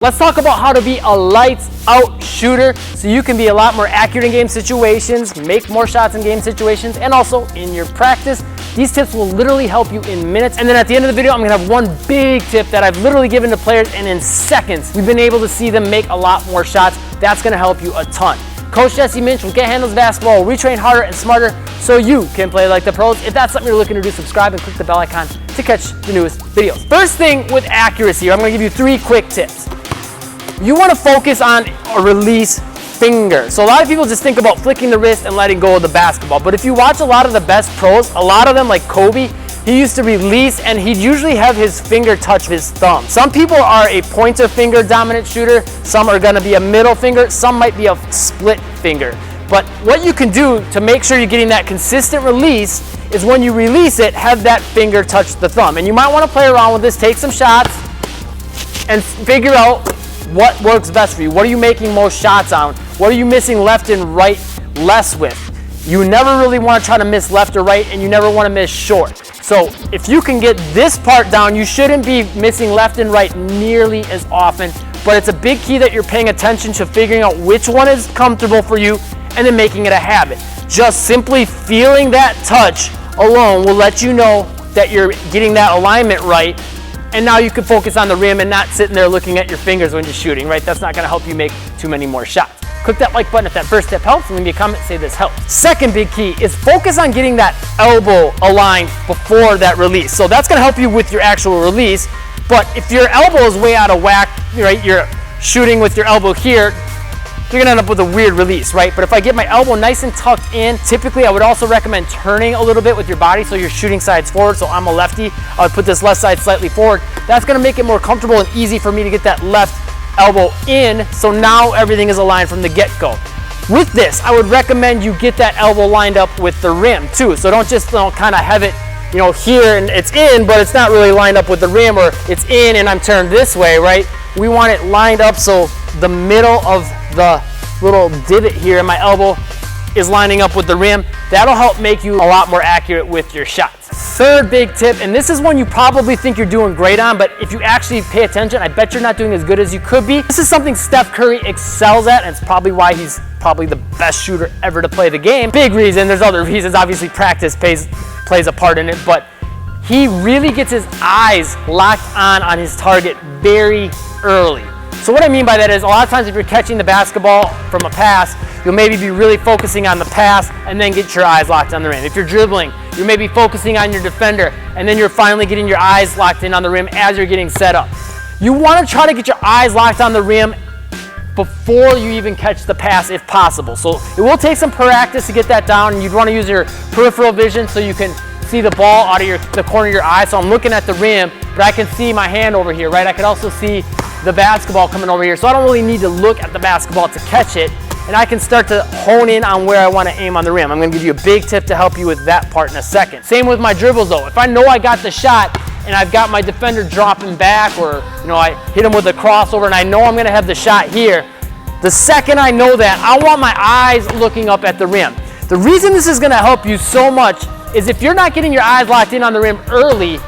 Let's talk about how to be a lights out shooter so you can be a lot more accurate in game situations, make more shots in game situations, and also in your practice. These tips will literally help you in minutes. And then at the end of the video, I'm gonna have one big tip that I've literally given to players, and in seconds, we've been able to see them make a lot more shots. That's gonna help you a ton. Coach Muench will get handles basketball, retrain harder and smarter so you can play like the pros. If that's something you're looking to do, subscribe and click the bell icon to catch the newest videos. First thing with accuracy, I'm gonna give you 3 quick tips. You want to focus on a release finger. So a lot of people just think about flicking the wrist and letting go of the basketball. But if you watch a lot of the best pros, a lot of them like Kobe, he used to release and he'd usually have his finger touch his thumb. Some people are a pointer finger dominant shooter. Some are going to be a middle finger. Some might be a split finger. But what you can do to make sure you're getting that consistent release is when you release it, have that finger touch the thumb. And you might want to play around with this, take some shots and figure out what works best for you. What are you making most shots on? What are you missing left and right less with? You never really want to try to miss left or right, and you never want to miss short. So if you can get this part down, you shouldn't be missing left and right nearly as often, but it's a big key that you're paying attention to figuring out which one is comfortable for you and then making it a habit. Just simply feeling that touch alone will let you know that you're getting that alignment right. And now you can focus on the rim and not sitting there looking at your fingers when you're shooting, right? That's not gonna help you make too many more shots. Click that like button if that first tip helps, and leave me a comment, say this helps. Second big key is focus on getting that elbow aligned before that release. So that's gonna help you with your actual release, but if your elbow is way out of whack, right, you're shooting with your elbow here, you're gonna end up with a weird release, right? But if I get my elbow nice and tucked in, typically I would also recommend turning a little bit with your body so you're shooting sides forward. So I'm a lefty, I would put this left side slightly forward. That's gonna make it more comfortable and easy for me to get that left elbow in, so now everything is aligned from the get-go. With this, I would recommend you get that elbow lined up with the rim too. So don't just kind of have it here and it's in, but it's not really lined up with the rim, or it's in and I'm turned this way, right? We want it lined up so the middle of the little divot here in my elbow is lining up with the rim. That'll help make you a lot more accurate with your shots. Third big tip, and this is one you probably think you're doing great on, but if you actually pay attention, I bet you're not doing as good as you could be. This is something Steph Curry excels at, and it's probably why he's probably the best shooter ever to play the game. Big reason, there's other reasons, obviously practice plays a part in it, but he really gets his eyes locked on his target very early. So what I mean by that is a lot of times if you're catching the basketball from a pass, you'll maybe be really focusing on the pass and then get your eyes locked on the rim. If you're dribbling, you're maybe focusing on your defender and then you're finally getting your eyes locked in on the rim as you're getting set up. You want to try to get your eyes locked on the rim before you even catch the pass if possible. So it will take some practice to get that down, and you'd want to use your peripheral vision so you can see the ball out of the corner of your eye. So I'm looking at the rim, but I can see my hand over here, right? I can also see the basketball coming over here. So I don't really need to look at the basketball to catch it, and I can start to hone in on where I want to aim on the rim. I'm going to give you a big tip to help you with that part in a second. Same with my dribbles though. If I know I got the shot and I've got my defender dropping back, or I hit him with a crossover and I know I'm going to have the shot here, the second I know that, I want my eyes looking up at the rim. The reason this is going to help you so much is if you're not getting your eyes locked in on the rim early,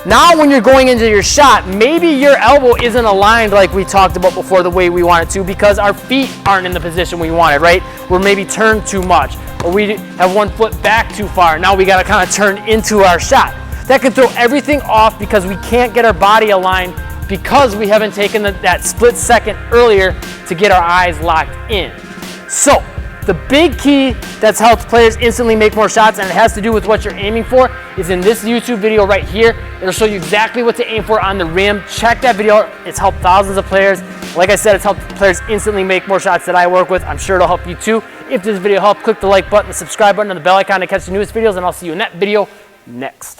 now when you're going into your shot, maybe your elbow isn't aligned like we talked about before the way we want it to, because our feet aren't in the position we wanted, right? We're maybe turned too much, or we have one foot back too far. Now we got to kind of turn into our shot. That can throw everything off because we can't get our body aligned because we haven't taken that split second earlier to get our eyes locked in. So the big key that's helped players instantly make more shots, and it has to do with what you're aiming for, is in this YouTube video right here. It'll show you exactly what to aim for on the rim. Check that video out. It's helped thousands of players. Like I said, it's helped players instantly make more shots that I work with. I'm sure it'll help you too. If this video helped, click the like button, the subscribe button, and the bell icon to catch the newest videos, and I'll see you in that video next.